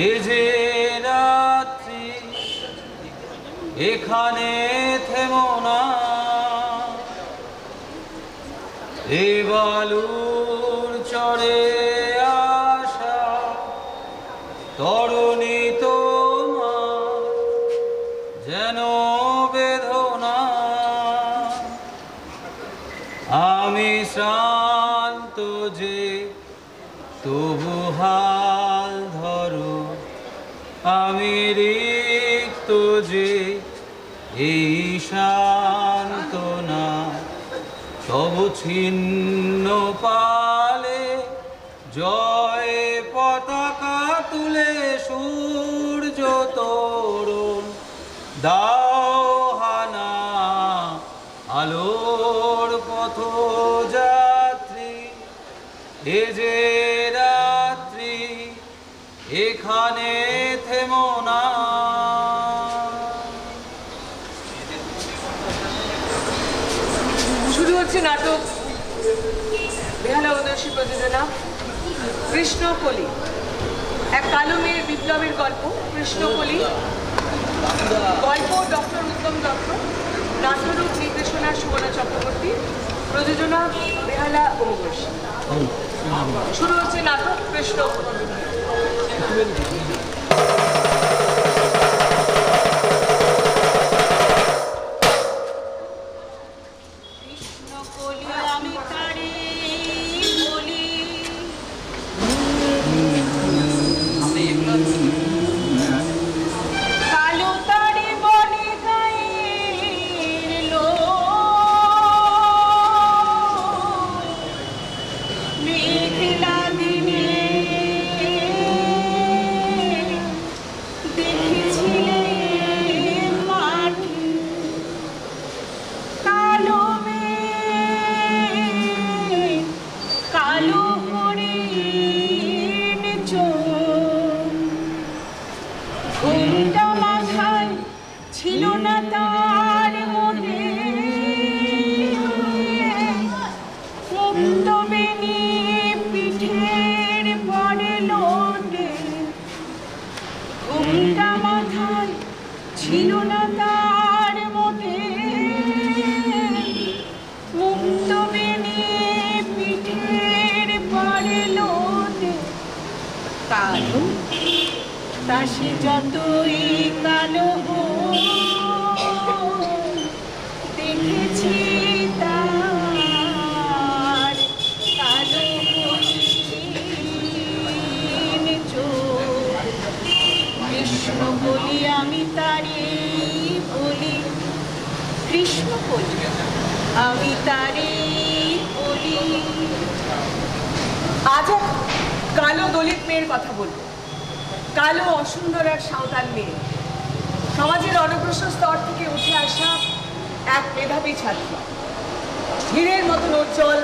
এ যে রাত্রি এখানে থেমো না, এ বালুর চরে আসা তরুণী তোমার যেন বেদনা। আমি শ্রান্ত যে তবু হাল ধরো, আমি রিক্ত যে এই সান্ত্বনা। তবু ছিন্ন পালে জয় পতাকা তুলে সূর্য তরুণ দাও হানা। আলোর পথযাত্রী এ যে রাত্রি এখানে থেমো না। শুরু হচ্ছে নাটক বেহালা উদয়সী প্রযোজনা কৃষ্ণকলি, এক কালো মেয়ের বিপ্লবের গল্প। কৃষ্ণকলি গল্প ডক্টর উত্তম দত্ত, নাট্যরূপ নির্দেশনা সুবর্ণা চক্রবর্তী, প্রযোজনা বেহালা উদয়সী। শুরু হচ্ছে নাটক কৃষ্ণকলি। যতই কালো দেখেছি তার কালো কৃষ্ণ বলি আমি তারে বলি, কৃষ্ণ বলি আমি তারে বলি। আজ এক কালো দলিত মেয়ের কথা বলবো। কালো অসুন্দর এক সাঁওতাল মেয়ে, সমাজের অনগ্রসর স্তর থেকে উঠে আসা এক মেধাবী ছাত্রী, হীরের মতন উজ্জ্বল,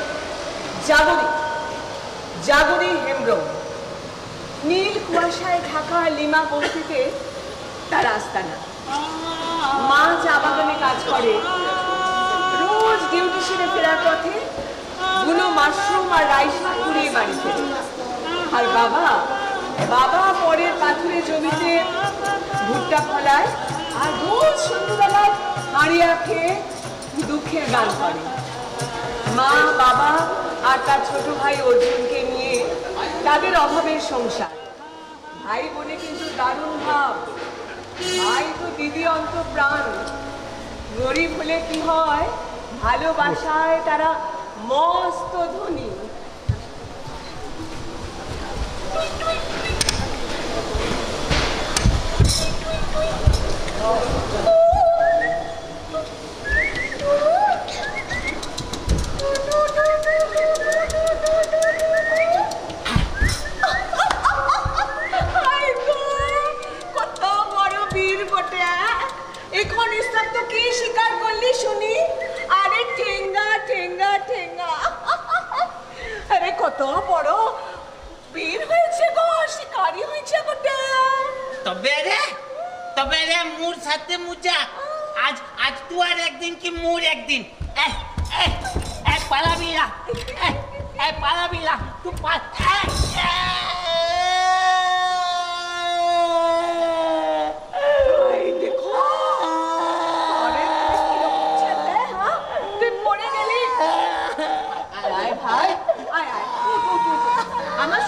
জাগরী হেমব্রম। নীল কুয়াশায় ঢাকা লিমা বস্তিতে তার আস্তানা। মা চা বাগানে কাজ করে, রোজ ডিউটি সেরে ফেরার পথে গুলো মাশরুম আর রাইস কুড়িয়ে বাড়ি ফেরে। আর বাবা পরের পাথুরে জমিতে ভুট্টা ফলায় আর রোজ সন্ধ্যাবেলায় হাঁড়িয়া খেয়ে দুঃখের গান করে। মা, বাবা আর তার ছোট ভাই অর্জুনকে নিয়ে তাদের অভাবের সংসার। ভাই বোনে কিন্তু দারুণ ভাব। ভাই তো দিদি অন্তঃপ্রাণ। গরিব হলে কি হয়, ভালোবাসায় তারা মস্ত ধনী। কত বড় বীর বটে, এখন ইসলাম তো কি স্বীকার করলি শুনি? আরে ঠেঙ্গা ঠেঙ্গা ঠেঙ্গা, আরে কত বড় বীর হয়েছে গো, শিকারি হয়েছে বটে। তবে রে মুর সাথে মুজা, আজ তু আর একদিন কি মুর একদিন। পালাবিলা পালাবিলা তু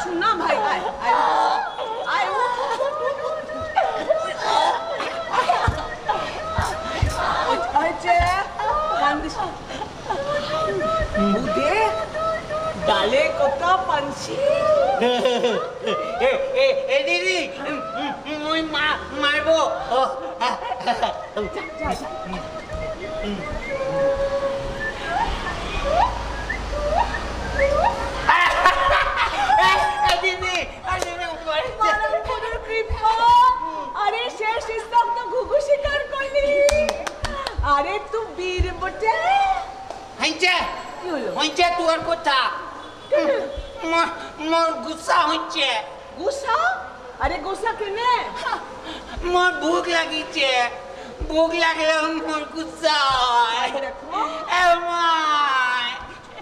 শোনা ভাই আয় আয় আয় ডালে কত পাঞ্চি এ দিদি মই মারবো দিদি আরে শেষ স্তক তো ঘুঘু শিকার করলি আরে তু বীর বটে হইছে কি হলো হইছে তোর কথা মোর গুসা হইছে গুসা আরে গুসা কেনে মোর ভুক লাগিছে ভুক লাগলে মোর গুসা হয় দেখো এমাই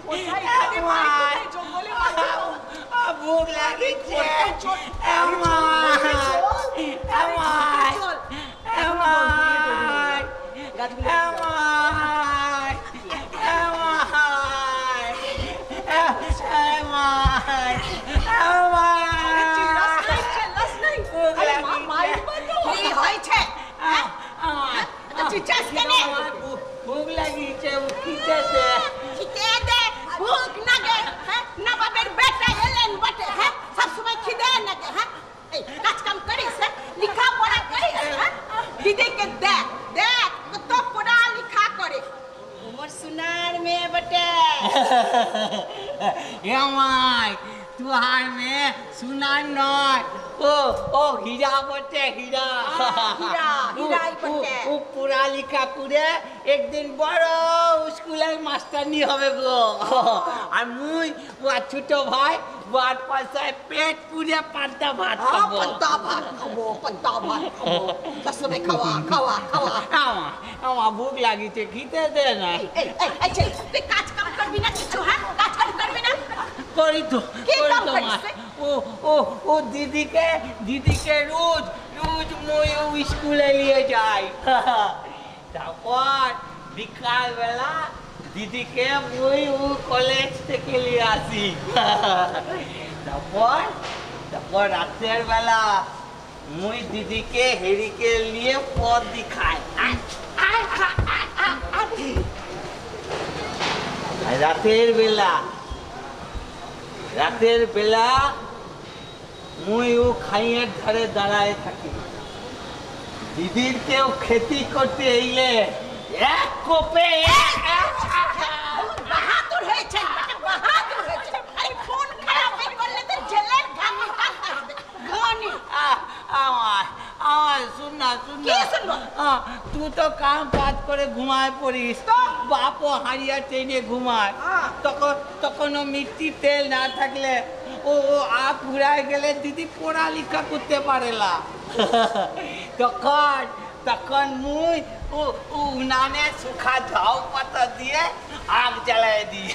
কোথায় এখানে মাই জঙ্গলে বাঁধাও ভুক লাগিছে এমাই এমাই চল এমাই গাছগুলো এমাই এমাই এমাই চিল্লাস নাই আরে মা মারবা তো কি হয়েছে চিচাস কেনে ভুক লাগিছে খিচেছে খিদে দে ভুক নাগে হ্যাঁ না বাপের বেটা এলেন বটে হ্যাঁ সব সময় খিদে নাগে হ্যাঁ এই কাজ কাম করিস লিখা পড়া করিস হ্যাঁ দিদিকে দে দে কত পড়া লিখা করে মোর সোনার মেয়ে বটে এমাই तुहार में सुना नय ओ हीरा बटे हीरा हीरा हीराई बटे ও পড়ালেখা করে একদিন বড় স্কুলের মাস্টারনি হবে গো আর মুই ও ছোট ভাই বাদ পয়সায় পেট পুরে পান্তা ভাত খাবো পান্তা ভাত খাবো কসমে খাওয়া খাওয়া খাওয়া আমার ভুক লাগিছে খেতে দে না এই তুই কাজ কাম করবি না কিছু হ্যাঁ কাজ কাম করবি না করি তো কি কাম মা। করিস ও দিদিকে রোজ মই ও স্কুলে নিয়ে যাই তারপর বিকাল বেলা দিদিকে মই ও কলেজ থেকে নিয়ে আসি তারপর রাতের বেলা মই দিদিকে হেরিকে নিয়ে পথ দেখাই রাতের বেলা মুই ও খাইয়ের ধারে দাঁড়ায় থাকি দিদির কেউ খেতি করতে এলে এক কোপে বাহাদুর হয়েছে বাহাদুর হয়েছে এই ফোন খারাপ করলে তো জেলের ঘানি কাটতে হবে ঘানি আমার শুন না কি শুনবো? তুই তো কাম কাজ করে ঘুমায় পড়িস বাপও হারিয়া ট্রেনে ঘুমায় তখন ও মিষ্টি তেল না থাকলে ও আপ ঘুরায় গেলে দিদি পড়ালেখা করতে পারে না তখন মুই ও উনানে শুখা ঝাউ পাতা দিয়ে আগ জ্বালায় দিই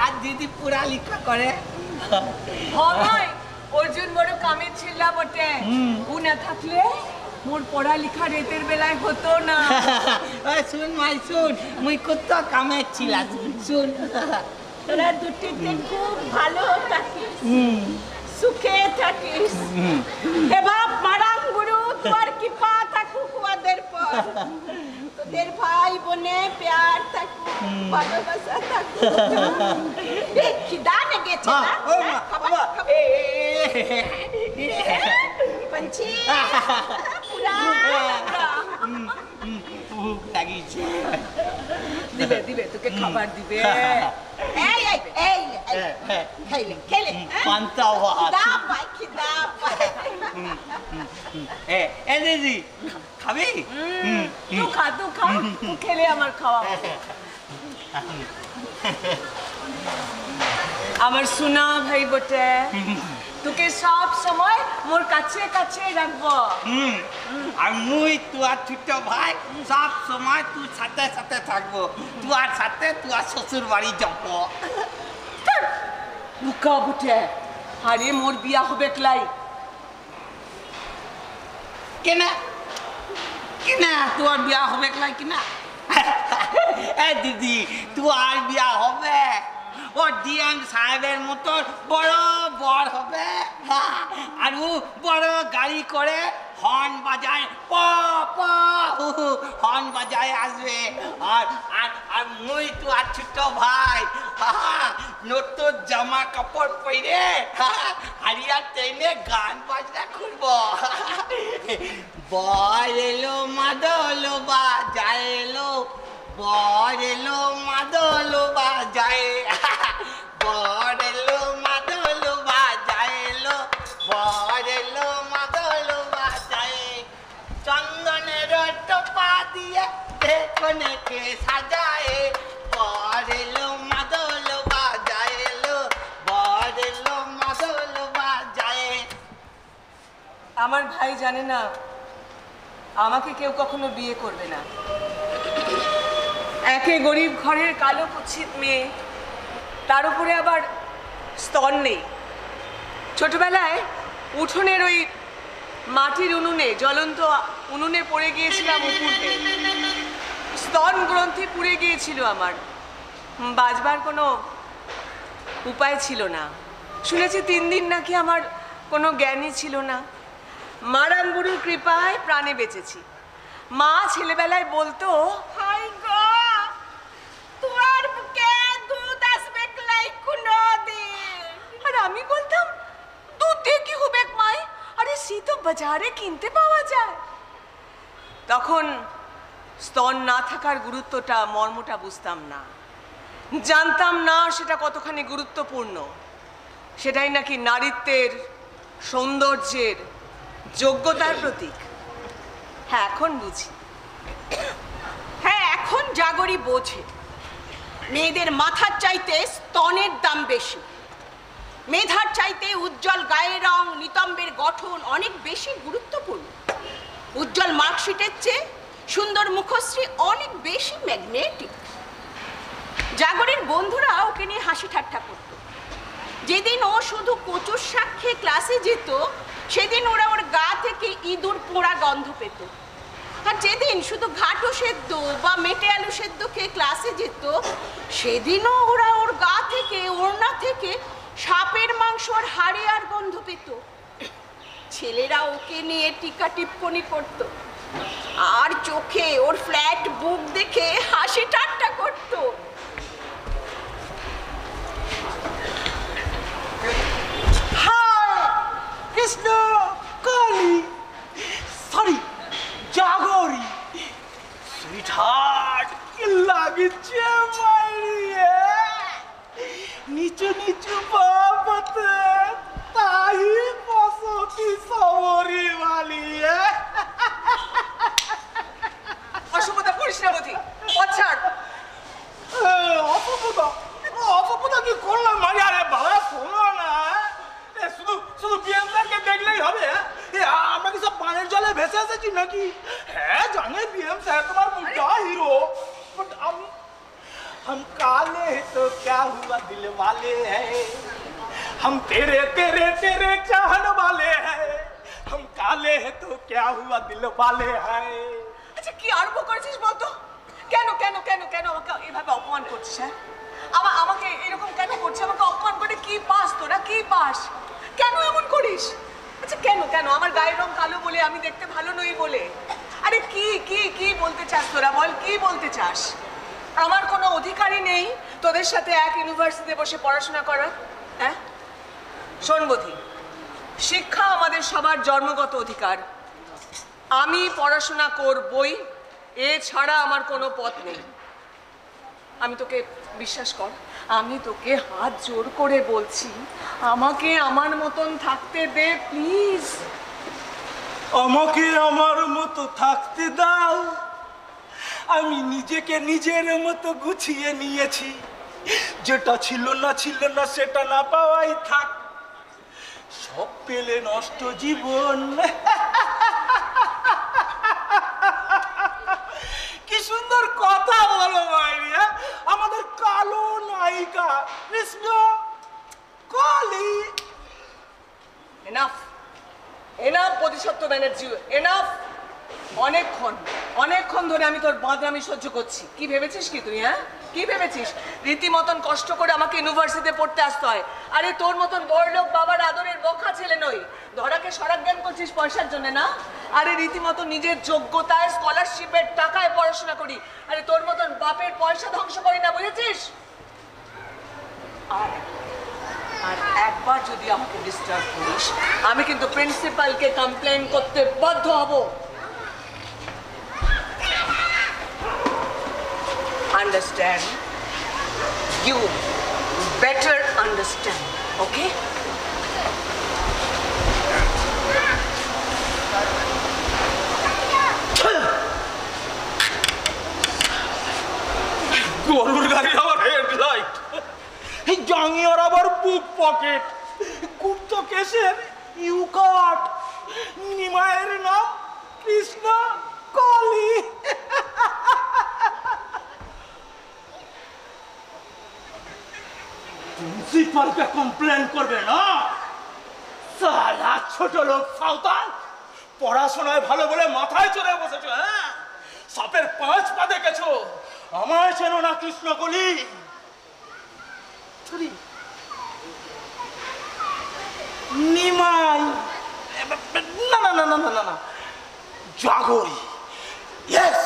আর দিদি পড়ালেখা করে হয় অর্জুন বড় কামের ছিলা বটে ও না থাকলে মোর পড়ালেখা রেতের বেলায় হতো না শুন মাই শুন মুই কত কামে ছিলা শুন তোরা দুটিতে খুব ভালো থাকিস সুখে থাকিস হে বাপ মারাং গুরু তোমার কৃপা থাকুক ওদের পর তোদের ভাই বোনে প্যার থাকুক ভালোবাসা থাকুক খিদা লেগেছে না খাবার पंछी पूरा ভুক লাগিছে দিবে দিবে তোকে খাবার দিবে এই এই এই খেলে খেলে পান্তা ভাত খিদা পাই এ দিদি খাবি তুই খা তুই খেলে আমার খাওয়া আমার সোনা ভাই বটে তোকে সব সময় মোর কাছে কাছে রাখবো আর মুই তোর ছোট ভাই সব সময় তুই সাথে সাথে থাকবো তোর সাথে তোর শ্বশুর বাড়ি যাব বুকা বটে আরে মোর বিয়া হবে ক্লাই কেনা কেনা তোর বিয়া হবে না কিনা এ দিদি তোর বিয়া হবে ও ডিএম সাহেবের মতো বড় বড় গাড়ি করে হর্ন বাজায় প প হর্ন বাজায় আসবে। আর আর আর মুই তো আর ছোট ভাই নতুন জামা কাপড় পরে হারিয়া ট্রেনে গান বাজনা করব। বর এলো মাদল বাজায় এলো, বর এলো মাদল বাজায়, বর এলো মাদল বাজায় এলো, বর এলো মাদল বাজায়। চন্দনের টোপা দিয়ে দেখনকে সাজায়, বর এলো মাদল বাজায় এলো, বর এলো মাদল বাজায়। আমার ভাই জানে না আমাকে কেউ কখনো বিয়ে করবে না। একে গরিব ঘরের কালো কুৎসিত মেয়ে, তার উপরে আবার স্তন নেই। ছোটবেলায় উঠোনের ওই মাটির উনুনে, জ্বলন্ত উনুনে পড়ে গিয়েছিলাম উপরে, স্তন গ্রন্থি পুড়ে গিয়েছিল আমার, বাঁচবার কোনো উপায় ছিল না। শুনেছি 3 দিন নাকি আমার কোনো জ্ঞানই ছিল না। মারাম গুরুর কৃপায় প্রাণে বেঁচেছি। মা ছেলেবেলায় বলতো, হাই গো, তোর বুকে দুধ আসবে ক্লাই কোনো দিন। আর আমি বলতাম দুধ দিয়ে কি হবে মাই, আরে সে তো বাজারে কিনতে পাওয়া যায়। তখন স্তন না থাকার গুরুত্বটা, মর্মটা বুঝতাম না, জানতাম না সেটা কতখানি গুরুত্বপূর্ণ। সেটাই নাকি নারীত্বের, সৌন্দর্যের, যোগ্যতার প্রতীক। হ্যাঁ, এখন বুঝি। হ্যাঁ, এখন জাগরি বোঝে মেয়েদের মাথার চাইতে স্তনের দাম বেশি, মেধার চাইতে উজ্জ্বল গায়ের রং, নিতম্বের গঠন অনেক বেশি গুরুত্বপূর্ণ। উজ্জ্বল মার্কশিটের চেয়ে সুন্দর মুখশ্রী অনেক বেশি ম্যাগনেটিক। জাগরের বন্ধুরা ওকে নিয়ে হাসি ঠাট্টা করত। যেদিন ও শুধু কচুর শাক খেয়ে ক্লাসে যেত, সেদিন ওরা ওর গা থেকে ইঁদুর পোড়া গন্ধ পেত। আর যেদিন শুধু ঘাটো সেদ্ধ বা মেটে আলু সেদ্ধ খেয়ে ক্লাসে যেত, সেদিনও ওরা ওর গা থেকে, ওড়না থেকে সাপের মাংস আর হাড়ে আর গন্ধ পেত। ছেলেরা ওকে নিয়ে টিকা টিপ্পনি করত আর চোখে ওর ফ্ল্যাট বুক দেখে হাসি ঠাট্টা করত। কৃষ্ণ, কালী, সরি, জাগরি, সুইটহার্ট, কি লাগছে মাইরিয়ে, নিচু নিচু বাবতে তাই বসতি সবরি বালিয়ে। অসুবিধা করিস না বধি, ছাড়। অপপদা, অপপদা কি করলাম মারি? আরে বাবা শোনো না, শুধু শুধু বিএমকে দেখলেই হবে? আমরা কি সব পানের জলে ভেসে এসেছি নাকি? হ্যাঁ জানে বিএম স্যার তোমার বড় হিরো, बट हम काले हैं तो क्या हुआ दिल वाले हैं, हम तेरे तेरे तेरे चाहने वाले हैं, हम काले हैं तो क्या हुआ दिल वाले हैं। আচ্ছা, কি আরম্ভ করেছিস বলতো? কেন কেন কেন কেন আমাকে এভাবে অপমান করছিস? হ্যাঁ, আমাকে এরকম কেন করছিস? আমাকে অপমান করে কি পাস তোরা? কি পাস? কেন এমন করিস? আচ্ছা, কেন কেন? আমার গায়ের রং কালো বলে, আমি দেখতে ভালো নই বলে? আরে কি কি কি বলতে চাস তোরা? বল, কি বলতে চাস? আমার কোনো অধিকারই নেই তোদের সাথে এক ইউনিভার্সিটিতে বসে পড়াশোনা করার? হ্যাঁ শোন বধি, শিক্ষা আমাদের সবার জন্মগত অধিকার। আমি পড়াশোনা করবই, এছাড়া আমার কোনো পথ নেই। আমি তোকে, বিশ্বাস কর, আমি তোকে হাত জোর করে বলছি, আমাকে আমার মতন থাকতে দে প্লিজ। আমাকে আমার মতো থাকতে দাও, আমি নিজেকে নিজের মতো গুছিয়ে নিয়েছি, যেটা ছিল না সেটা না পাওয়াই থাক, সব পেলে নষ্ট জীবন। কি সুন্দর কথা বলো মাইরিয়া, আমাদের কালো নায়িকা কৃষ্ণ, কালী। এনাফ এনাফ বোধিসত্ত্ব ব্যানার্জি, এনাফ। অনেকক্ষণ ধরে আমি তোর বাঁদরামি সহ্য করছি। কি ভেবেছিস কি তুই? হ্যাঁ, কি ভেবেছিস? রীতিমতন কষ্ট করে আমাকে ইউনিভার্সিটিতে পড়তে আসতে হয়। আরে তোর মতন বড়লোক বাবার আদরের বখা ছেলে নই, ধরা আমাকে সরাজ্ঞান করছিস পয়সার জন্য না? আরে রীতিমতো নিজের যোগ্যতায় স্কলারশিপের টাকায় পড়াশোনা করি। আরে তোর মতন বাপের পয়সা ধ্বংস করি না, বুঝেছিস? আর একবার যদি আমাকে ডিস্টার্ব করিস, আমি কিন্তু প্রিন্সিপালকে কমপ্লেন করতে বাধ্য হব। Understand? You better understand, okay? গরুর গাড়ি আবার হেডলাইট, জাঙ্গিয়ার আবার বুক পকেট, গুপ্ত কেসের ইউকাট, নিমায়ের নাম কৃষ্ণ কালী। প্রিন্সিপালকে কমপ্লেন করবে না? সালা ছোট লোক সাঁওতাল, পড়াশোনায় ভালো বলে মাথায় চড়ে বসেছো। হ্যাঁ, সাপের 5 পা দেখেছো, আমায় চেনো না কৃষ্ণকলি? নিমাই না না না না না না, জাগরি, ইয়েস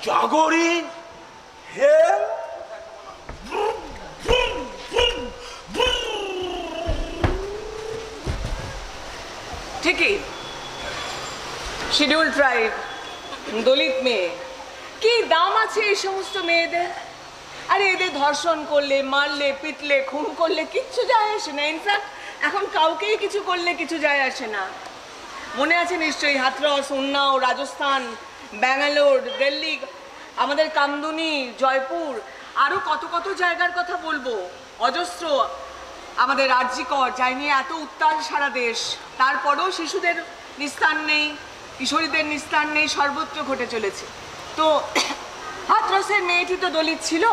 জাগরি। হে ঠিকই, শিডিউল ট্রাইব, দলিত মেয়ে, কি দাম আছে এই সমস্ত মেয়েদের? আরে এদের ধর্ষণ করলে, মারলে, পিটলে, খুন করলে কিচ্ছু যায় আসে না। ইনফ্যাক্ট এখন কাউকেই কিছু করলে কিছু যায় আসে না। মনে আছে নিশ্চয়ই হাথরস, উন্নাও, রাজস্থান, ব্যাঙ্গালোর, দিল্লি, আমাদের কামদুনি, জয়পুর, আরও কত কত জায়গার কথা বলবো, অজস্র। আমাদের রাজ্যিকর যাই নিয়ে এত উত্তাল সারা দেশ, তারপরেও শিশুদের নিস্তার নেই, কিশোরীদের নিস্তার নেই, সর্বত্র ঘটে চলেছে। তো হাথরসের মেয়েটি তো দলিত ছিল,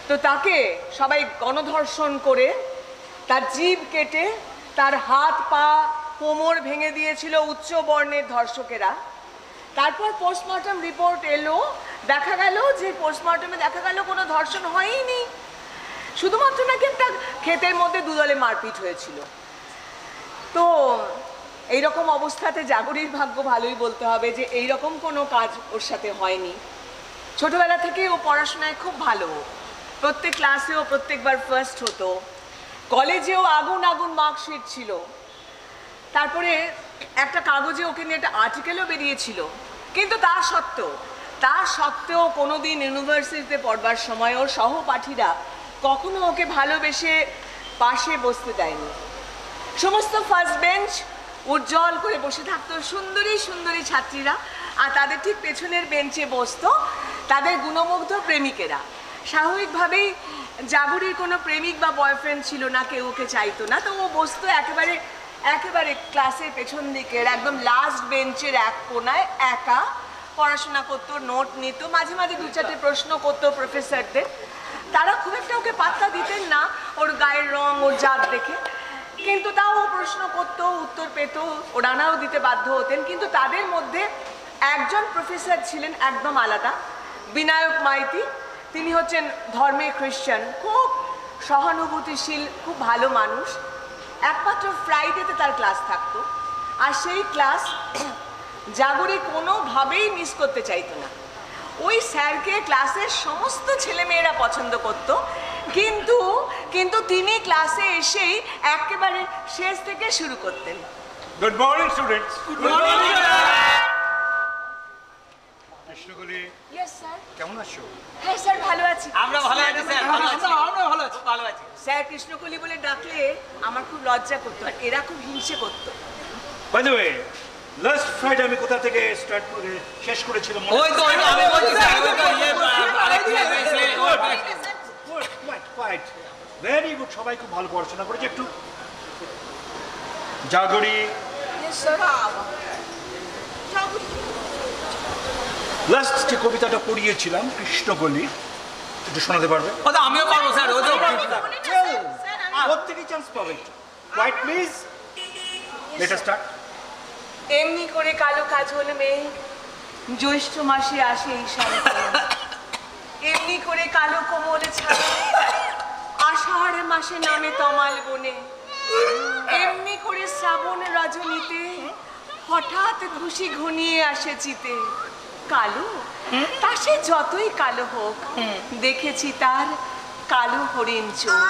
তো তাকে সবাই গণধর্ষণ করে তার জিভ কেটে তার হাত পা কোমর ভেঙে দিয়েছিল উচ্চ বর্ণের ধর্ষকেরা। তারপর পোস্টমর্টম রিপোর্ট এলো, দেখা গেল যে পোস্টমর্টমে দেখা গেল কোনো ধর্ষণ হয়নি, শুধুমাত্র নাকি একটা ক্ষেতের মধ্যে দুদলে মারপিট হয়েছিল। তো এইরকম অবস্থাতে জাগরির ভাগ্য ভালোই বলতে হবে যে এইরকম কোনো কাজ ওর সাথে হয়নি। ছোটবেলা থেকে ও পড়াশোনায় খুব ভালো, প্রত্যেক ক্লাসেও প্রত্যেকবার ফার্স্ট হতো, কলেজেও আগুন আগুন মার্কশিট ছিল। তারপরে একটা কাগজে ওকে নিয়ে একটা আর্টিকেলও বেরিয়েছিল। কিন্তু তা সত্ত্বেও কোনোদিন ইউনিভার্সিটিতে পড়বার সময় ওর সহপাঠীরা কখনো ওকে ভালোবেসে পাশে বসতে দেয়নি। সমস্ত ফার্স্ট বেঞ্চ উজ্জ্বল করে বসে থাকতো সুন্দরী সুন্দরী ছাত্রীরা, আর তাদের ঠিক পেছনের বেঞ্চে বসতো তাদের গুণমুগ্ধ প্রেমিকেরা। স্বাভাবিকভাবেই জাগরির কোনো প্রেমিক বা বয়ফ্রেন্ড ছিল না, কেউ ওকে চাইতো না, তো ও বসতো একেবারে ক্লাসের পেছন দিকের একদম লাস্ট বেঞ্চের এক কোনায়, একা পড়াশোনা করতো, নোট নিত, মাঝে মাঝে 2-4টে প্রশ্ন করতো প্রফেসরদের। তারা খুব একটা ওকে পাত্তা দিতেন না ওর গায়ের রং, ওর জাত দেখে, কিন্তু তাও ও প্রশ্ন করতো, উত্তর পেত, ও ডানাও দিতে বাধ্য হতেন। কিন্তু তাদের মধ্যে একজন প্রফেসর ছিলেন একদম আলাদা, বিনায়ক মাইতি। তিনি হচ্ছেন ধর্মে খ্রিস্টান, খুব সহানুভূতিশীল, খুব ভালো মানুষ। একমাত্র ফ্রাইডেতে তার ক্লাস থাকতো, আর সেই ক্লাস জাগরি কোনোভাবেই মিস করতে চাইতো না। ওই স্যারকে ক্লাসের সমস্ত ছেলেমেয়েরা পছন্দ করত, কিন্তু তিনি ক্লাসে এসেই একেবারে শেষ থেকে শুরু করতেন। Good morning students. Good morning Krishnakoli. Yes sir. কেমন আছো? হ্যাঁ স্যার, ভালো আছি। আমরা ভালো আছি স্যার, ভালো আছি, আমরা ভালো আছি, ভালো আছি। স্যার কৃষ্ণকলি বলে ডাকলে আমার খুব লজ্জা করতো, আর এরা খুব হিংসে করতো। By the way, last Friday আমি কোথা থেকে স্টার্ট করে শেষ করেছিলাম? ওই তো আমি বলছি স্যার, ওই তো কোয়াইট ভেরি গুড, সবাই খুব ভালো পড়াশোনা করেছে। একটু জাগরি, ইয়েস স্যার। লাস্ট যে কবিতাটা পড়িয়েছিলাম কৃষ্ণকলি, একটু শোনাতে পারবে? ও তো আমিও পারবো স্যার, ওই তো প্রত্যেকই চান্স পাবে। Quite please, let us start. এমনি করে কালো কাজল মেঘ জ্যৈষ্ঠ মাসে আসে এই সালে, এমনি করে কালো কোমলে ছাড়ে আষাঢ় মাসে নামে তমাল বনে, এমনি করে শ্রাবণ রজনী রজনীতে হঠাৎ খুশি ঘনিয়ে আসে চিতে। কালো তা সে যতই কালো হোক, দেখেছি তার কালো হরিণ চোখ।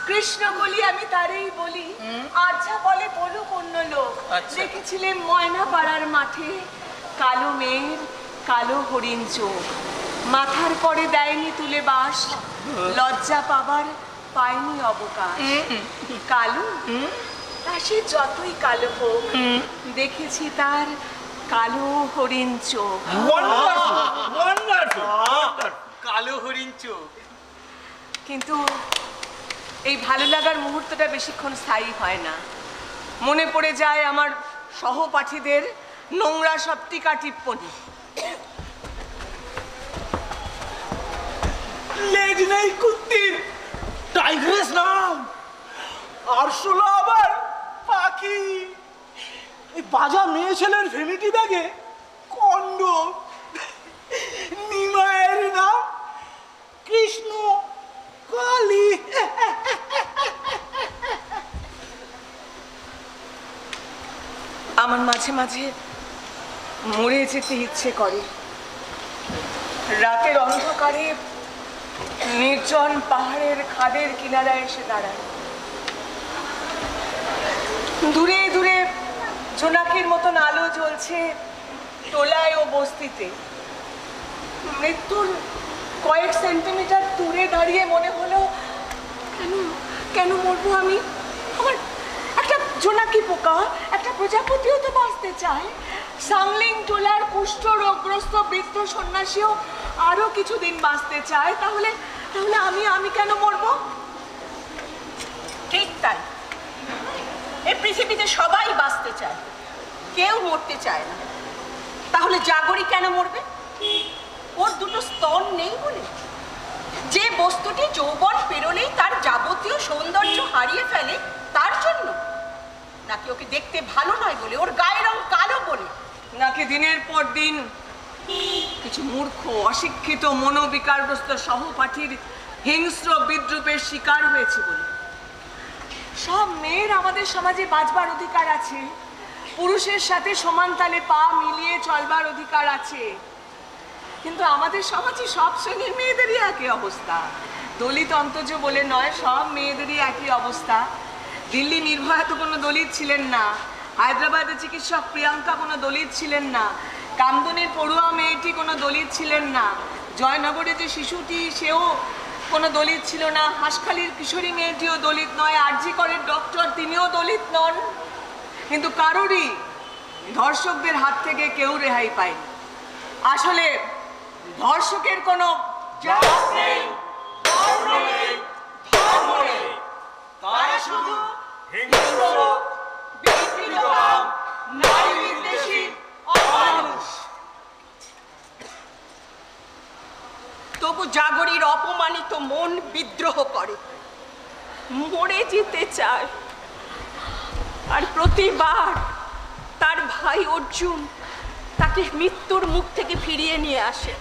কৃষ্ণ বলি আমি তারেই বলি, আর যা বলে বলুক অন্য লোক। দেখেছিলেন ময়না পাড়ার মাঠে কালো মেয়ের কালো হরিণ চোখ। মাথার পরে দেয়নি তুলে বাস, লজ্জা পাবার পায়নি অবকাশ। কালো তা সে যতই কালো হোক, দেখেছি তার কালো হরিণ চোখ। কালো হরিণ চোখ। কিন্তু এই ভালো লাগার মুহূর্তটা বেশিক্ষণ স্থায়ী হয় না। মনে পড়ে যায় আমার সহপাঠীদের নোংরা সব টিকা টিপ্পনি। লেজ নেই কুত্তির, টাইগ্রেস নাম, আরশোলা আবার পাখি। এই বাজা মেয়ে ছেলের ভ্যানিটি ব্যাগে কন্ডম। নিমায়ের নাম কৃষ্ণ কালী। আমার মাঝে মাঝে মরে যেতে ইচ্ছে করে। রাতের অন্ধকারে নির্জন পাহাড়ের খাদের কিনারায় এসে দাঁড়ায়। দূরে দূরে জোনাকির মতন আলো জ্বলছে টোলায় ও বস্তিতে। মৃত্যুর কয়েক সেন্টিমিটার দূরে দাঁড়িয়ে মনে হলো, কেন কেন মরবো আমি? আমার একটা জোনাকি পোকা, একটা প্রজাপতিও তো বাঁচতে চায়। সাংলিং টোলার কুষ্ঠ রোগগ্রস্ত বৃদ্ধ সন্ন্যাসীও আরো কিছুদিন বাঁচতে চায়। তাহলে তাহলে আমি কেন মরবো? ঠিক তাই, এই পৃথিবীতে সবাই বাঁচতে চায়, কেউ মরতে চায় না। তাহলে জাগরি কেন মরবে? ওর দুটো স্তন নেই বলে? যে বস্তুটি যৌবন পেরোলেই তার যাবতীয় সৌন্দর্য হারিয়ে ফেলে তার জন্য? নাকি ওকে দেখতে ভালো নয় বলে, ওর গায়ের রং কালো বলে? নাকি দিনের পর দিন কিছু মূর্খ অশিক্ষিত মনোবিকারগ্রস্ত সহপাঠীর হিংস্র বিদ্রুপের শিকার হয়েছে বলে? সব মেয়ের আমাদের সমাজে বাঁচবার অধিকার আছে, পুরুষের সাথে সমান তালে পা মিলিয়ে চলবার অধিকার আছে। কিন্তু আমাদের সমাজে সব শ্রেণীর মেয়েদেরই একই অবস্থা। দলিত অন্তজ বলে নয়, সব মেয়েদেরই একই অবস্থা। দিল্লি নির্ভয়া তো কোনো দলিত ছিলেন না, হায়দ্রাবাদের চিকিৎসক প্রিয়াঙ্কা কোনো দলিত ছিলেন না, কামদুনির পড়ুয়া মেয়েটি কোনো দলিত ছিলেন না, জয়নগরে যে শিশুটি সেও কোনো দলিত ছিল না, হাঁসখালির কিশোরী মেয়েটিও দলিত নয়, আরজি করের ডক্টর তিনিও দলিত নন। কিন্তু কারোরই ধর্ষকদের হাত থেকে কেউ রেহাই পায়নি। আসলে ধর্ষকের কোনো তারা শুধু তবু জাগরির অপমানিত মন বিদ্রোহ করে, মরে যেতে চায়। আর প্রতিবার তার ভাই অর্জুন তাকে মৃত্যুর মুখ থেকে ফিরিয়ে নিয়ে আসে।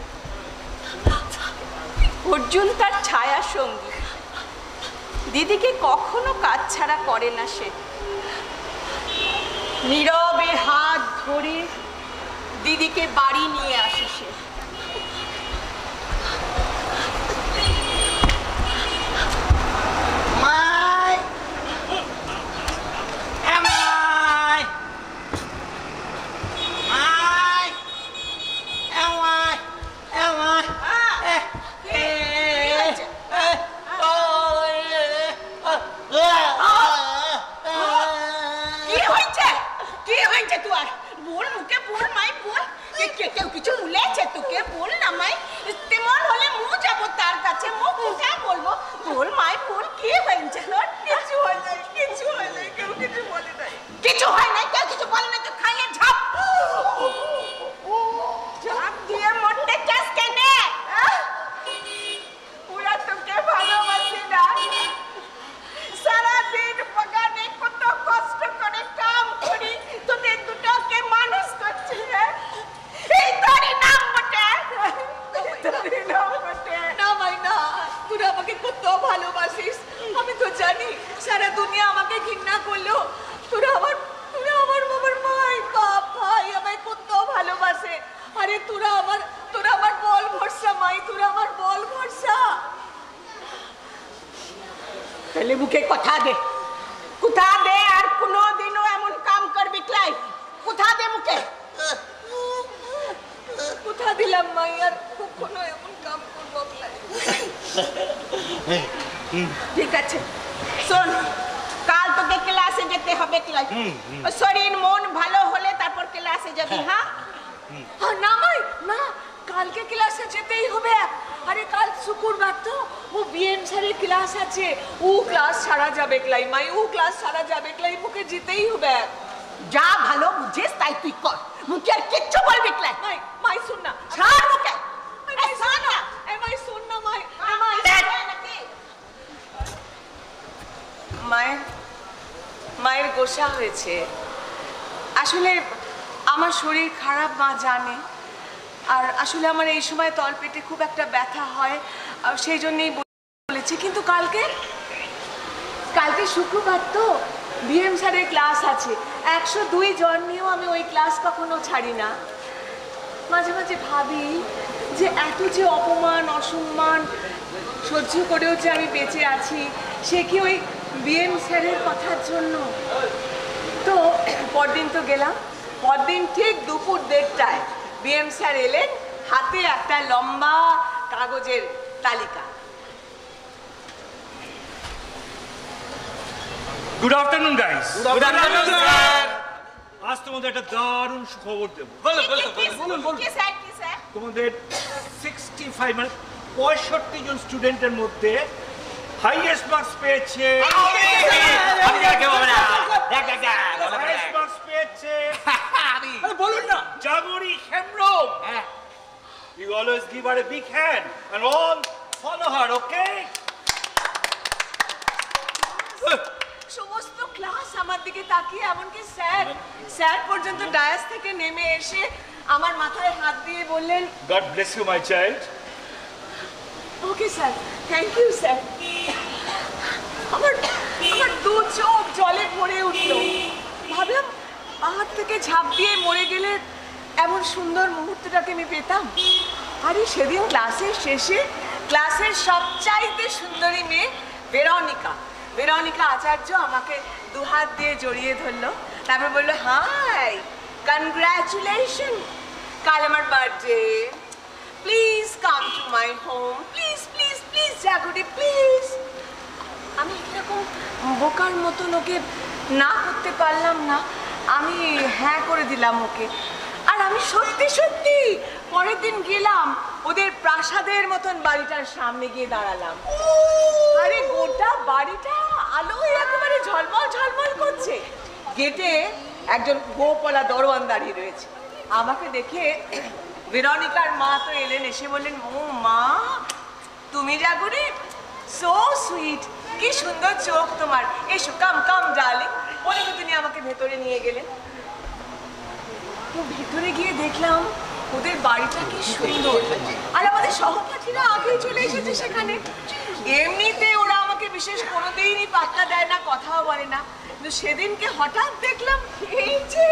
অর্জুন তার ছায়া সঙ্গী, দিদিকে কখনো কাজ ছাড়া করে না সে। নীরবে হাত ধরে দিদিকে বাড়ি নিয়ে আসে সে। ক্লাই শরীর মন ভালো হলে তারপর ক্লাসে যাবি হ্যাঁ না মাই না, কালকে ক্লাসে যেতেই হবে। আরে কাল শুক্রবার তো, ও বিএম স্যারের ক্লাস আছে, ও ক্লাস ছাড়া যাবে ক্লাই মাই, ও ক্লাস ছাড়া যাবে ক্লাই, মুখে যেতেই হবে। যা ভালো বুঝিস তাই তুই কর, মুখে আর কিচ্ছু বলবি ক্লাই মাই মাই শুন না, ছাড় মুখে এই শোন না, মাই শুন না মাই, মায়ের গোসা হয়েছে। আসলে আমার শরীর খারাপ মা জানে, আর আসলে আমার এই সময় তলপেটে খুব একটা ব্যথা হয়, সেই জন্যই বলেছি। কিন্তু কালকে শুক্রবার তো, বিএম স্যারের ক্লাস আছে, 102 জন নিয়েও আমি ওই ক্লাস কখনো ছাড়ি না। মাঝে মাঝে ভাবি যে এত যে অপমান অসম্মান সহ্য করেও যে আমি বেঁচে আছি, সে কি ওই বিএম স্যারের কথার জন্য? তো পরদিন তো গেলাম, পরদিন ঠিক দুপুর 1:30টায় বিএম স্যার এলেন, হাতে একটা লম্বা কাগজের তালিকা। Good afternoon guys. Good afternoon sir. আজ তোমাদের একটা দারুণ সুখবর দেব। বলুন। কি স্যার কি স্যার তোমাদের 65 মানে 65 জন স্টুডেন্টের মধ্যে হাইয়েস্ট মার্কস পেয়েছে। হাইয়েস্ট মার্কস পেয়েছে বলুন না। জাগরি Hembram. You always give her a big hand and all follow her, okay? সমস্ত ক্লাস আমার দিকে তাকিয়ে, এমনকি স্যার পর্যন্ত ডায়াস থেকে নেমে এসে আমার মাথায় হাত দিয়ে বললেন, God bless you, my child. Okay sir, thank you sir. আমার দু চোখ জলে ভরে উঠল। ভাবলাম পাহাড় থেকে ঝাঁপ দিয়ে মরে গেলে এমন সুন্দর মুহূর্তটাকে আমি পেতাম। আরে সেদিন ক্লাসের শেষে ক্লাসের সবচাইতে সুন্দরী মেয়ে ভেরোনিকা আচার্য আমাকে দুহাত দিয়ে জড়িয়ে ধরলো, তারপর বললো, হাই কনগ্রাচুলেশন, কাল আমার birthday, please come to my home, please please please জাগরি প্লিজ। আমি এরকম বোকার মতন ওকে না করতে পারলাম না, আমি হ্যাঁ করে দিলাম ওকে। আর আমি সত্যি সত্যি পরের দিন গেলাম ওদের প্রাসাদের মতন বাড়িটার সামনে গিয়ে দাঁড়ালাম। আরে গোটা বাড়িটা আলোয় একেবারে ঝলমল ঝলমল করছে। গেটে একজন গোপলা দরওয়ান দাঁড়িয়ে রয়েছে। আমাকে দেখে ভেরোনিকার মা তো এলেন, এসে বললেন, ও মা তুমি জাগরি, সো সুইট, কি সুন্দর চোখ তোমার, এসো কাম কাম ডার্লিং। বলে তো তিনি আমাকে ভেতরে নিয়ে গেলেন। তো ভেতরে গিয়ে দেখলাম ওদের বাড়িটা কি সুন্দর, আর আমাদের সহপাঠীরা আগেই চলে এসেছে সেখানে। এমনিতে ওরা আমাকে বিশেষ কোনোদিনই পাত্তা দেয় না, কথাও বলে না, কিন্তু সেদিনকে হঠাৎ দেখলাম এই যে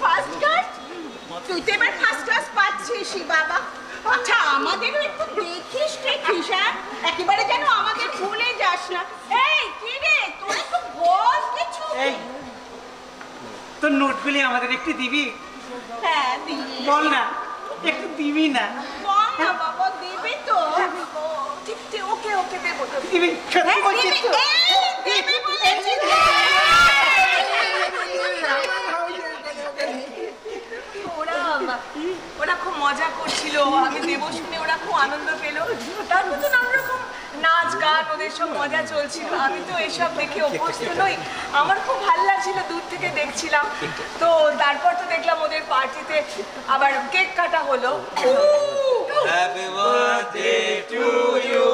ফার্স্ট ক্লাস, তুই তো এবার ফার্স্ট ক্লাস পাচ্ছিস বাবা। আচ্ছা আমাদেরও একটু দেখিস হ্যাঁ, একেবারে যেন আমাদের ভুলে যাস না। এই কি রে, তোর একটু বল কিছু। তোর নোটগুলি আমাদের একটু দিবি? হ্যাঁ দিবি, বল না, একটু দিবি না? বল না বাবা, দিবি তো। ঠিক ঠিক, ওকে ওকে দেবো তো। দিবি? সত্যি বলছিস তো? দিবি বলেছি। ওরা খুব মজা করছিল, আমি দেবো শুনে ওরা খুব আনন্দ পেল। তারপর তো নানা রকম নাচ গান, ওদের সব মজা চলছিল। আমি তো এসব দেখে অভ্যস্ত নই, আমার খুব ভালো লাগছিল, দূর থেকে দেখছিলাম। তো তারপর তো দেখলাম ওদের পার্টিতে আবার কেক কাটা হলো। Happy birthday to you,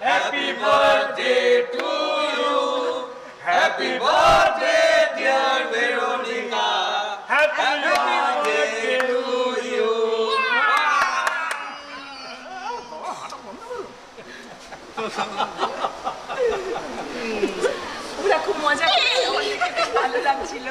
happy birthday to you, happy birthday dear Veronica, happy birthday to you. ওরা খুব মজা করছিল, আমার দেখে বেশ ভালো লাগছিল।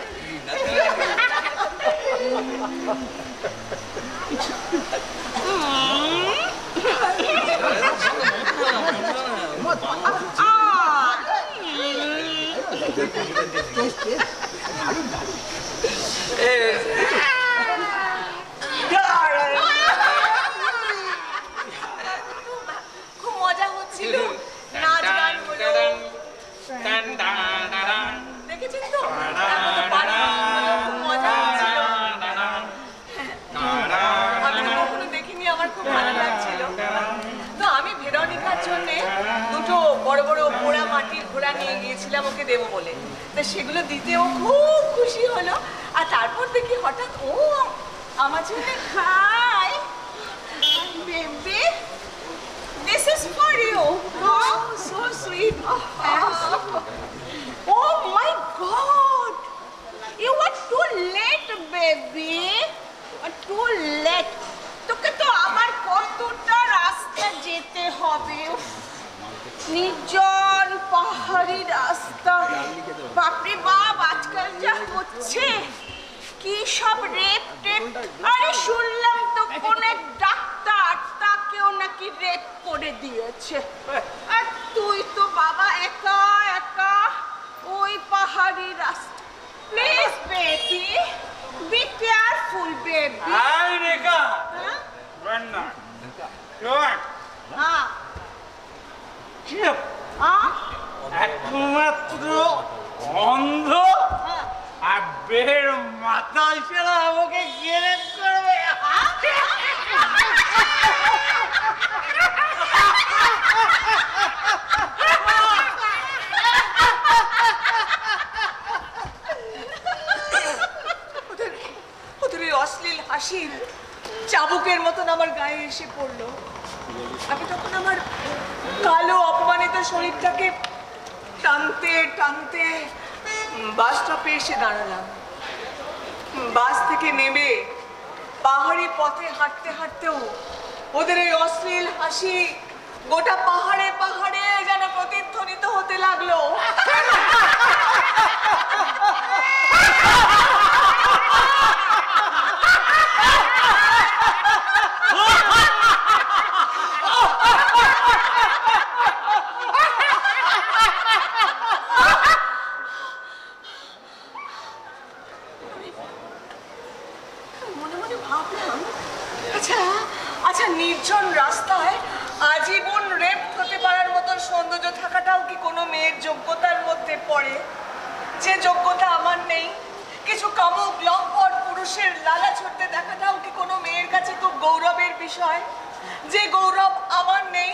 খুব মজা হচ্ছিল, নাচ গান হলো, দেখেছেন তো দেবো বলে। তা সেগুলো দিতে ও খুব খুশি হলো। আর তারপর দেখি হঠাৎ ও আমার জন্য খায়। Baby, this is for you. Oh, so sweet. Oh my God, you were too late, baby. Too late. তোকে তো আবার কতটা রাস্তা যেতে হবে। নির্জন পাহাড়ি রাস্তা। বাপরে বাপ, আজকাল যা হচ্ছে কি সব রেপ টেপ। আরে শুনলাম তো কোন এক ডাক্তার তাকেও নাকি রেপ করে দিয়েছে। আর তুই তো বাবা একা একা ওই পাহাড়ি রাস্তা। Please baby, be careful baby. Hi Rekha, রান্না শট হ্যাঁ চিপ হ্যাঁ একমাত্র অন্ধ আর বের মাথা ছাড়া আমাকে গ্রেপ করবে। ওদের ওই অশ্লীল হাসি চাবুকের মতন আমার গায়ে এসে পড়লো। আমি তখন আমার কালো অপমানিত শরীরটাকে টানতে টানতে বাস স্টপে এসে দাঁড়ালাম। বাস থেকে নেমে পাহাড়ি পথে হাঁটতে হাঁটতেও ওদের এই অশ্লীল হাসি গোটা পাহাড়ে পাহাড়ে যেন প্রতিধ্বনিত হতে লাগলো। আচ্ছা, নির্জন রাস্তায় আজীবন রেপ হতে পারার মতন সৌন্দর্য থাকাটাও কি কোনো মেয়ের যোগ্যতার মধ্যে পড়ে? যে যোগ্যতা আমার নেই, কিছু কামুক লম্পট পুরুষের লালা ছড়তে দেখাটাও কি কোনো মেয়ের কাছে খুব গৌরবের বিষয়? যে গৌরব আমার নেই।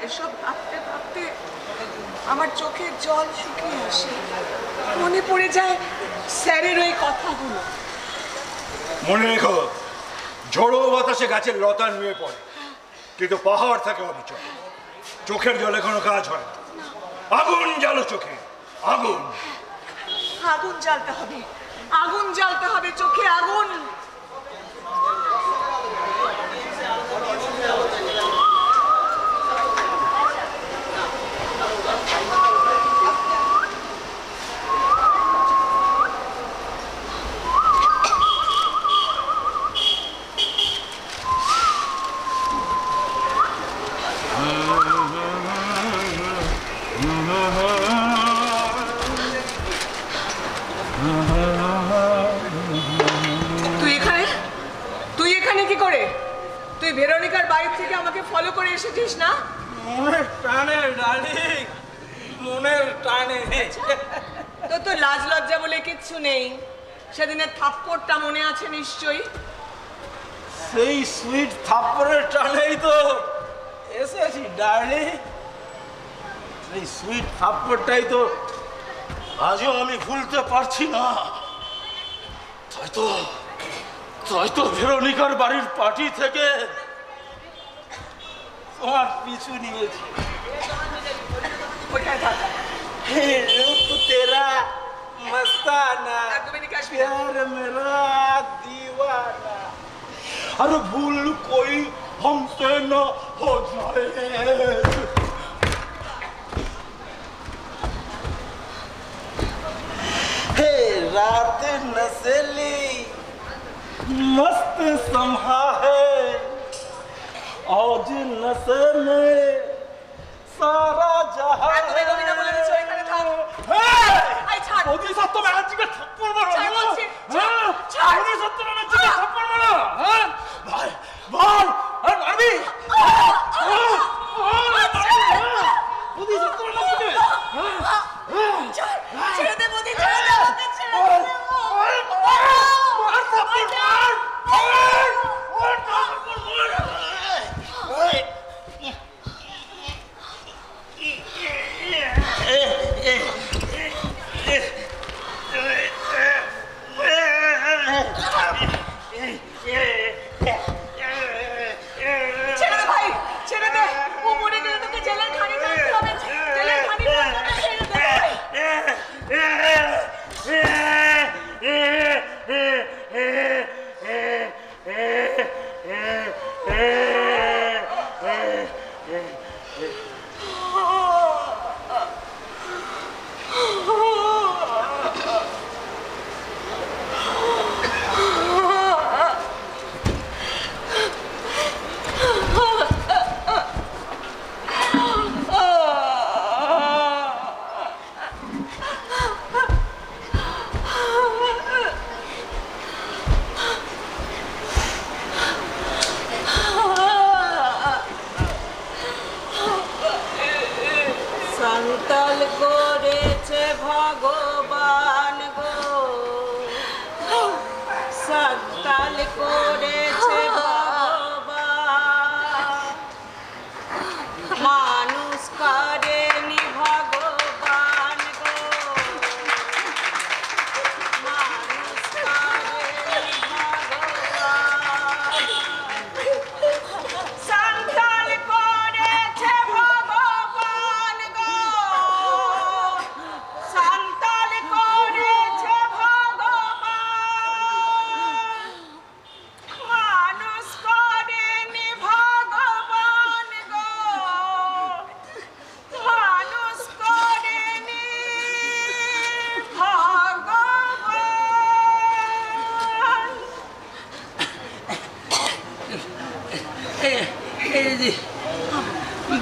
এসব ভাবতে ভাবতে আমার চোখের জল শুকিয়ে আসে। মনে পড়ে যায় স্যারের ওই কথাগুলো। মনে রেখো, ঝোড়ো বাতাসে গাছের লতা নুয়ে পড়ে, কিন্তু পাহাড় থাকে অবিচল। চোখের জলে কোনো কাজ হয় না। আগুন জ্বালো চোখে, আগুন। আগুন জ্বালতে হবে, আগুন জ্বালতে হবে, চোখে আগুন। তুই ভেরোনিকার বাইরে থেকে আমাকে ফলো করে এসেছিস না? মনের টানে ডার্লিং, মনের টানে। তোর তো লাজ লজ্জা বলে কিচ্ছু নেই। সেদিনের থাপ্পড়টা মনে আছে নিশ্চয়ই? সেই সুইট থাপ্পড়ের টানেই তো এসেছি ডার্লিং। সেই সুইট থাপ্পড়টাই তো আজও আমি ভুলতে পারছি না। তাই তো ভেরোনিকার বাড়ির পার্টি থেকে তোমার পিছু নিয়েছি। रूप तेरा मस्ताना प्यार मेरा दीवाना अरे भूल कोई हमसे न हो जाए हे रात नसेली मस्त सम्हा है आज नशे में सारा जहां मोदी साहब तो मैं जी का थप्पड़ मारो मोदी साहब तो मैं जी का थप्पड़ मारो भाई बोल अरे अरबी मोदी साहब तो मैं जी का ছেড়ে দে মোদি, ছেড়ে দে ওকে, ছেড়ে দে। मार थप्पड़ मार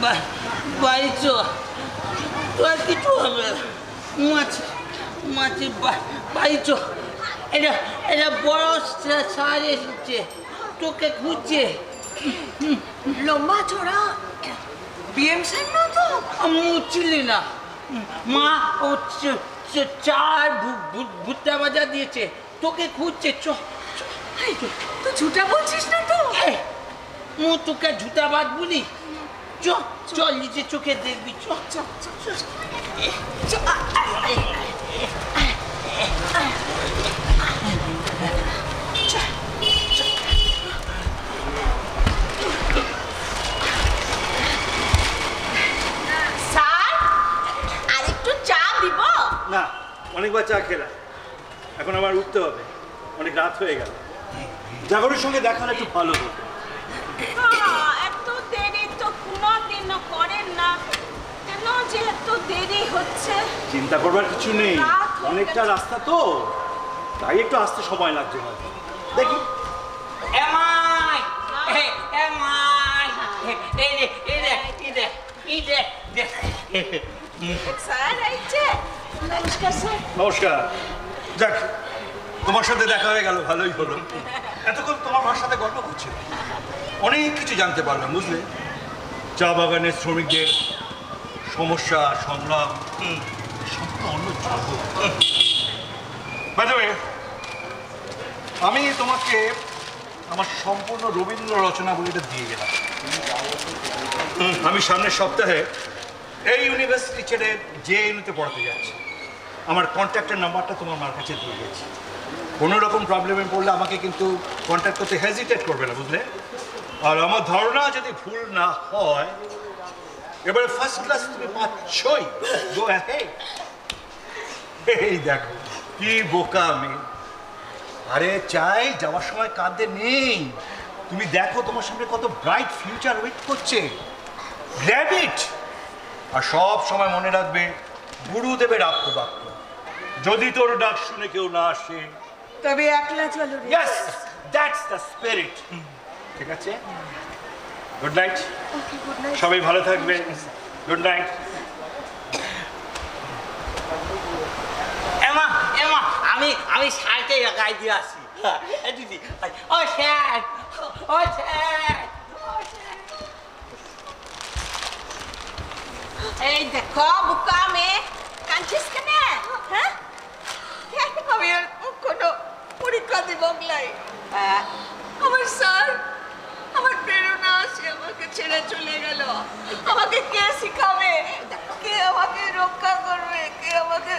বাড়ি চ, তোর কিছু হবে মাছি বাড়ি চ। এটা বড় স্যার এসেছে, তোকে খুঁজছে। লম্বা চড়া বিএম স্যার না তো? মুচ্ছিলি না মা, ও চার ভুট্টা ভাজা দিয়েছে, তোকে খুঁজছে। চ তো ঝুটা বলছিস না তো? তোকে ঝুটা বাদ বলি। চল নিচে চোখে দেখবি। না, অনেকবার চা খেলাম, এখন আমার উঠতে হবে, অনেক রাত হয়ে গেল। জাগরের সঙ্গে দেখা হলে একটু ভালো হতো। এত দেরি তো কোনোদিনও করেন না, কেন যে এত দেরি হচ্ছে? চিন্তা করবার কিছু নেই, অনেকটা রাস্তা তো, তাই একটু আসতে সময় লাগছে হয়তো। দেখি নমস্কার। যাক, তোমার সাথে দেখা হয়ে গেল, ভালোই হলো। এতক্ষণ তোমার মার সাথে গল্প করছিল, অনেক কিছু জানতে পারলাম, বুঝলে? চা বাগানের শ্রমিকদের সমস্যা, সংগ্রাম, সব তো অন্য জগৎ। বাই দ্য ওয়ে, আমি তোমাকে আমার সম্পূর্ণ রবীন্দ্র রচনা বইটা দিয়ে গেলাম। আমি সামনের সপ্তাহে এই ইউনিভার্সিটি ছেড়ে যে ইউনিতে পড়াতে যাচ্ছি। আমার কন্ট্যাক্টের নাম্বারটা তোমার মার কাছে দিয়ে গেছি। কোনো রকম প্রবলেমে পড়লে আমাকে কিন্তু কন্ট্যাক্ট করতে হেজিটেট করবে না, বুঝলে? আর আমার ধারণা যদি ভুল না হয়, এবারে ফার্স্ট ক্লাস তুমি পাচ্ছই। Go ahead. এই দেখো কি বোকা আমি। আরে চাই যাওয়ার সময় কাঁদতে নেই, তুমি দেখো তোমার সামনে কত ব্রাইট ফিউচার ওয়েট করছে। Grab it. আর সব সময় মনে রাখবে গুরুদেবের আপ্তবাক্য, যদি তোর ডাক শুনে কেউ না আসে তবে একলা চলো রে। Yes, that's the spirit. ঠিক আছে, গুড নাইট। সবাই ভালো থাকবে। Good night. আমি সাইটে গাই দিয়ে আসি। দিদি, ও স্যার, ও স্যার। এই দেখো বুকা মেয়ে, কাঁদছিস কেন? হ্যাঁ, আমি আর কোনো পরীক্ষা দিব নাই। আমার স্যার, আমার প্রেরণা আছে, আমাকে ছেড়ে চলে গেল। আমাকে কে শিখাবে? কে আমাকে রক্ষা করবে? কে আমাকে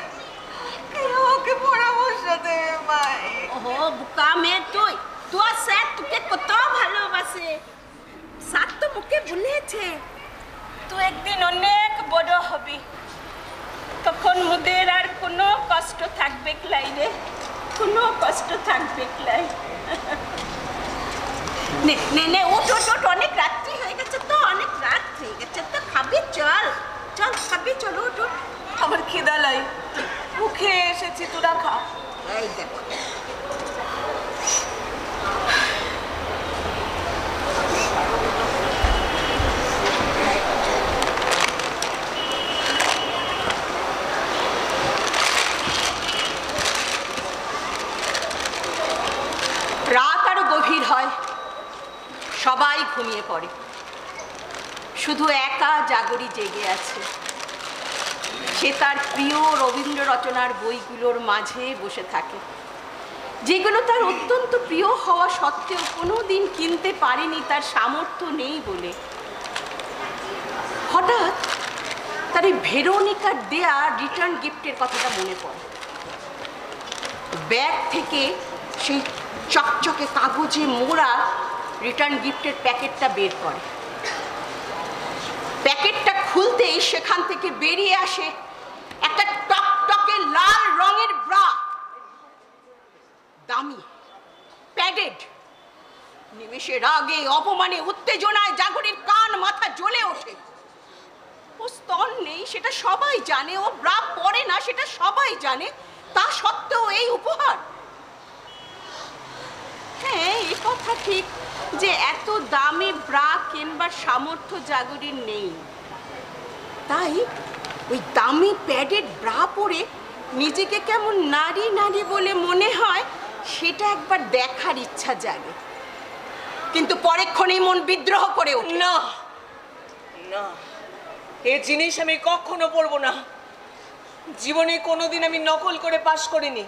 পরামর্শ দেবে? মাই ওহো বুকা মেয়ে, তোর স্যার তোকে কত ভালোবাসে। স্যার তো মুখে বলেছে তুই একদিন অনেক বড় হবি, তখন মোদের আর কোনো কষ্ট থাকবে ক্লাই রে, কোনো কষ্ট থাকবে ক্লাই। নে নে নে, ওঠ, অনেক রাত্রি হয়ে গেছে তো, অনেক রাত হয়ে গেছে তো, খাবি? চল খাবি, চল ওঠ। আমার খিদা লাই, মুখে এসেছি, তোরা খা। এই দেখো রাত আরো গভীর হয়, সবাই ঘুমিয়ে পড়ে, শুধু একা জাগরি জেগে আছে। সে তার প্রিয় রবীন্দ্র রচনার বইগুলোর মাঝে বসে থাকে, যেগুলো তার অত্যন্ত প্রিয় হওয়া সত্ত্বেও কোনোদিন কিনতে পারেনি, তার সামর্থ্য নেই বলে। হঠাৎ তার এই ভেরোনিকার দেয়া রিটার্ন গিফটের কথাটা মনে পড়ে। ব্যাগ থেকে সেই চকচকে কাগজে মোড়া রিটার্ন গিফটের প্যাকেটটা বের করে। প্যাকেটটা খুলতেই সেখান থেকে বেরিয়ে আসে একটা টকটকে লাল রঙের ব্রা, দামি, প্যাডেড। নিমেষের আগে অপমানে, উত্তেজনায় জাগরির কান মাথা জ্বলে ওঠে। ও স্তন নেই সেটা সবাই জানে, ও ব্রা পরে না সেটা সবাই জানে, তা সত্ত্বেও এই উপহার। হ্যাঁ, এই কথা ঠিক যে এত দামি ব্রা কেনবার সামর্থ্য জাগরির নেই। তাই ওই দামি প্যাডেড ব্রা পরে নিজেকে কেমন নারী নারী বলে মনে হয় সেটা একবার দেখার ইচ্ছা জাগে, কিন্তু পরেক্ষণেই মন বিদ্রোহ করে ওঠে। না না, এ জিনিস আমি কখনো পড়বো না। জীবনে কোনোদিন আমি নকল করে পাশ করিনি,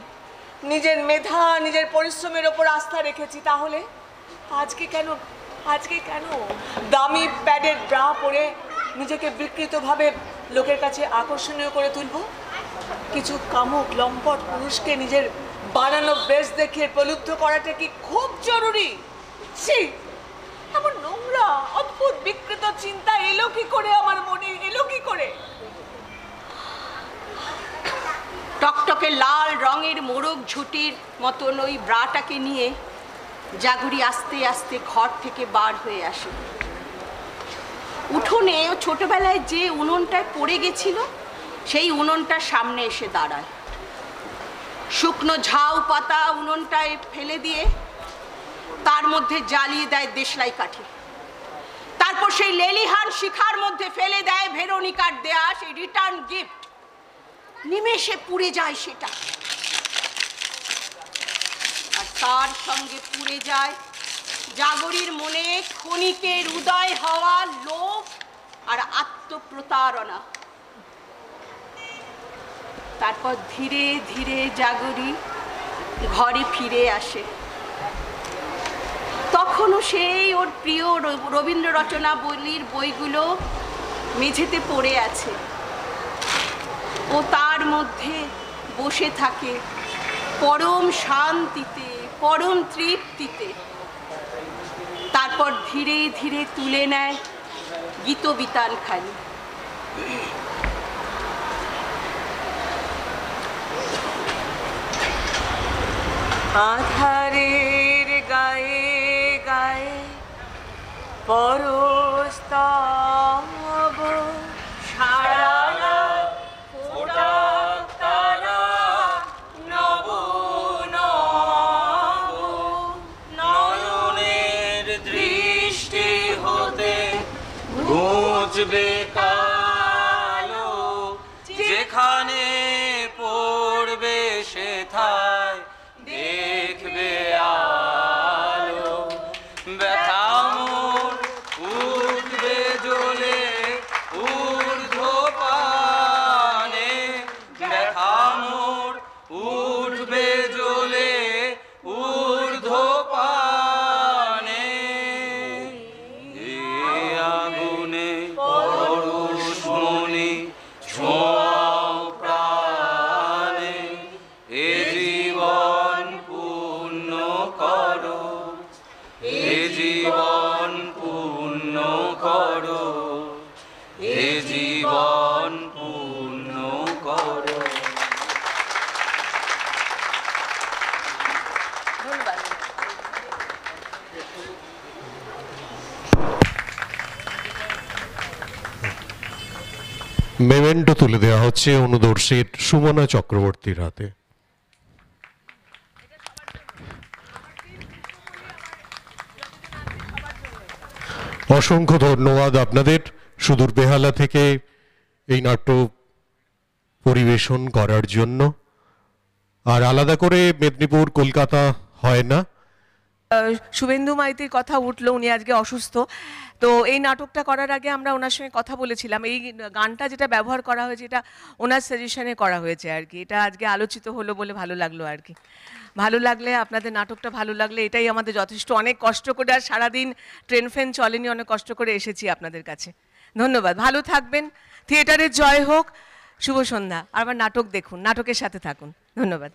নিজের মেধা নিজের পরিশ্রমের ওপর আস্থা রেখেছি। তাহলে আজকে কেন দামি প্যাডের ব্রা পরে নিজেকে বিকৃতভাবে লোকের কাছে আকর্ষণীয় করে তুলব? কিছু কামুক লম্পট পুরুষকে নিজের বানানো বেশ দেখে প্রলুব্ধ করাটা কি খুব জরুরি? ছি, এমন নোংরা অদ্ভুত বিকৃত চিন্তা এলো কি করে আমার মনে, এলো কি করে? টকটকে লাল রঙের মোরগ ঝুটির মতন ওই ব্রাটাকে নিয়ে জাগুরি আস্তে আস্তে ঘর থেকে বার হয়ে আসে। উঠোনে ও ছোটবেলায় যে উনুনটায় পড়ে গেছিল সেই উনুনটার সামনে এসে দাঁড়ায়। শুকনো ঝাউ পাতা উনুনটায় ফেলে দিয়ে তার মধ্যে জ্বালিয়ে দেয় দেশলাই কাঠি। তারপর সেই লেলিহান শিখার মধ্যে ফেলে দেয় ভেরোনিকার দেয়া সেই রিটার্ন গিফট। নিমেষে পুড়ে যায় সেটা, আর তার সঙ্গে পুড়ে যায় জাগরির মনে ক্ষণিকের উদয় হওয়া লোভ আর আত্মপ্রতারণা। তারপর ধীরে ধীরে জাগরি ঘরে ফিরে আসে। তখনও সেই ওর প্রিয় রবীন্দ্র রচনাবলীর বইগুলো মেঝেতে পড়ে আছে। ও তার মধ্যে বসে থাকে পরম শান্তিতে, পরম তৃপ্তিতে। তারপর ধীরে ধীরে তুলে নেয় গীতবিতানখানি। আধারের গায়ে গায়ে পরস্তব সারা ফোটা তারা নব নব নয়নের দৃষ্টি হতে ঘুচবে কালো, যেখানে পড়বে সেথায় দেখবে আলো। ব্যথা মোর উঠবে জ্বলে ঊর্ধ্বপানে, ব্যথা মোর উঠবে জ্বলে ঊর্ধ্বপানে। এ আগুনে পরশমণি ছোঁয়াও প্রাণে, এ জীবন পূর্ণ করো, এ জীবন পূর্ণ করো, এ জীবন পূর্ণ করো। ধন্যবাদ। মেমেন্টো তুলে দেওয়া হচ্ছে অনুদর্শীর সুমনা চক্রবর্তীর হাতে। অসংখ্য ধন্যবাদ আপনাদের সুদূর বেহালা থেকে এই নাট্য পরিবেশন করার জন্য। আর আলাদা করে মেদিনীপুর কলকাতা হয় না। শুভেন্দু মাইতির কথা উঠলো, উনি আজকে অসুস্থ। তো এই নাটকটা করার আগে আমরা ওনার সঙ্গে কথা বলেছিলাম। এই গানটা যেটা ব্যবহার করা হয়েছে এটা ওনার সাজেশনে করা হয়েছে আর কি। এটা আজকে আলোচিত হলো বলে ভালো লাগলো আর কি। ভালো লাগলে, আপনাদের নাটকটা ভালো লাগলে এটাই আমাদের যথেষ্ট। অনেক কষ্ট করে, আর সারাদিন ট্রেন ফ্রেন চলেনি, অনেক কষ্ট করে এসেছি আপনাদের কাছে। ধন্যবাদ, ভালো থাকবেন, থিয়েটারের জয় হোক, শুভ সন্ধ্যা। আর আবার নাটক দেখুন, নাটকের সাথে থাকুন। ধন্যবাদ।